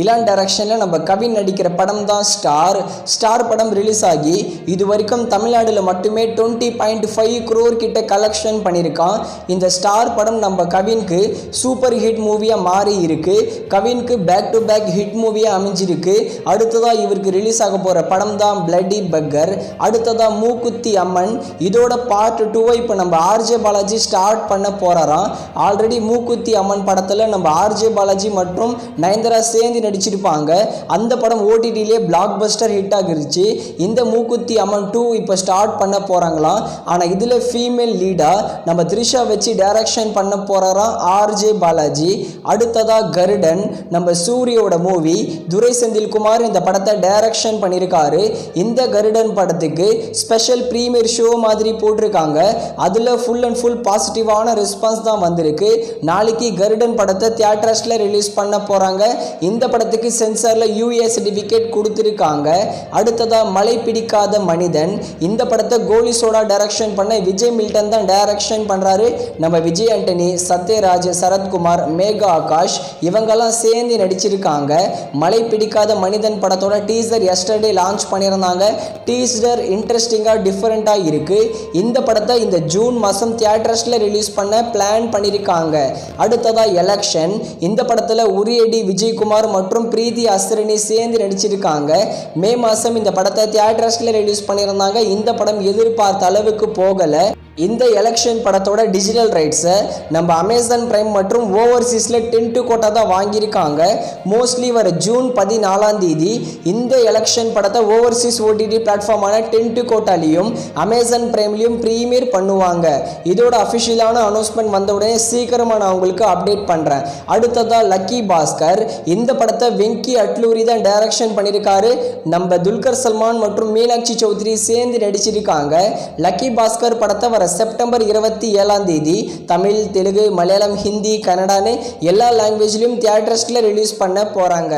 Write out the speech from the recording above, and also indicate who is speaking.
Speaker 1: Elon டைரக்ஷனில் நம்ம கவின் நடிக்கிற படம் தான் ஸ்டார் படம் ரிலீஸ் ஆகி இது வரைக்கும் தமிழ்நாடுல மட்டுமே 20.5 crore கிட்ட கலெக்ஷன் பண்ணியிருக்கான். இந்த ஸ்டார் படம் நம்ம கவினுக்கு சூப்பர் ஹிட் மூவியாக மாறி இருக்கு. கவினுக்கு பேக் டு பேக் ஹிட் மூவியாக அமைஞ்சிருக்கு. அடுத்ததாக இவருக்கு ரிலீஸ் ஆக போகிற படம் தான் பிளட்டி பக்கர். அடுத்ததாக மூக்குத்தி அம்மன். இதோட பார்ட் 2 இப்போ நம்ம ஆர்ஜே பாலாஜி ஸ்டார்ட் பண்ண போகிறாராம். ஆல்ரெடி மூக்குத்தி அம்மன் படத்தில் நம்ம ஆர்ஜே பாலாஜி மற்றும் நயன்தாரா சேர்ந்து நடிச்சிருப்பாங்க. அந்த படம் ஓடிடிலே பிளாக் பஸ்டர் ஹிட் ஆகிருச்சு. இந்த மூக்குத்தி அம்மன் 2 இப்போ ஸ்டார்ட் பண்ண போறாங்களாம். ஆனால் இதில் ஃபீமேல் லீடா நம்ம த்ரிஷா வச்சு டைரக்ஷன் பண்ண போறாராம் ஆர்ஜே பாலாஜி. அடுத்ததா கருடன் நம்ம சூரியோட மூவி. துரை செந்தில்குமார் இந்த படத்தை டைரக்ஷன் பண்ணியிருக்காரு. இந்த கருடன் படத்துக்கு ஸ்பெஷல் ப்ரீமியர் ஷோ மாதிரி போட்டிருக்காங்க. அதில் ஃபுல் அண்ட் ஃபுல் பாசிட்டிவான ரெஸ்பான்ஸ் தான் வந்திருக்கு. நாளைக்கு கருடன் படத்தை தியேட்டர்ஸில் ரிலீஸ் பண்ண போகிறாங்க. இந்த படத்துக்கு சென்சாரில் யூஏ சர்டிஃபிகேட் கொடுத்துருக்காங்க. அடுத்ததாக மழை பிடிக்காத மனிதன். இந்த படத்தை கோலி சோடா டைரக்ஷன் பண்ண விஜய் மில்டன் தான் டைரக்ஷன் பண்ணுறாரு. நம்ம விஜய் ஆண்டனி, சத்யராஜ், சரத்குமார், மேகா ஆகாஷ் இவங்கெல்லாம் சேர்ந்து நடிச்சிருக்காங்க. மழை பிடிக்காத மனிதன் படத்தோட டீசர் எஸ்டர்டே லான்ச் பண்ணியிருந்தாங்க. டீசர் இன்ட்ரெஸ்டிங்காக டிஃப்ரெண்ட்டாக இருக்குது. இந்த படத்தை இந்த ஜூன் மாதம் தியேட்டர்ஸில் ரிலீஸ் பண்ண பிளான் பண்ணியிருக்காங்க. அடுத்ததாக எலெக்ஷன். இந்த படத்தில் உரியடி விஜயகுமார் மற்றும் பிரீத்தி அஸ்ரினி சேர்ந்து நடிச்சிருக்காங்க. மே மாதம் இந்த படத்தை தியேட்டர்ஸில் ரிலீஸ் பண்ணியிருந்தாங்க. இந்த படம் எதிர்பார்த்த அளவுக்கு போகலை. இந்த எலெக்ஷன் படத்தோட டிஜிட்டல் ரைட்ஸை நம்ம அமேசான் பிரைம் மற்றும் ஓவர்சீஸில் 10 கோட்டா தான் வாங்கியிருக்காங்க. மோஸ்ட்லி வர ஜூன் 14 இந்த எலெக்ஷன் படத்தை ஓவர்சீஸ் ஓடிடி பிளாட்ஃபார்மான 10 கோட்டாலையும் அமேசான் பிரைம்லையும் ப்ரீமியர் பண்ணுவாங்க. இதோட அஃபிஷியலான அனௌன்ஸ்மெண்ட் வந்த உடனே சீக்கிரமாக நான் உங்களுக்கு அப்டேட் பண்ணுறேன். அடுத்ததாக லக்கி பாஸ்கர். இந்த படத்தை வெங்கி அட்லூரி தான் டைரக்ஷன் பண்ணியிருக்காரு. நம்ம துல்கர் சல்மான் மற்றும் மீனாட்சி சௌத்ரி சேர்ந்து நடிச்சிருக்காங்க. லக்கி பாஸ்கர் படத்தை வர செப்டம்பர் 27 தமிழ், தெலுங்கு, மலையாளம், ஹிந்தி, கன்னடான்னு எல்லா லாங்குவேஜ்லையும் தியேட்டர்ஸில் ரிலீஸ் பண்ண போகிறாங்க.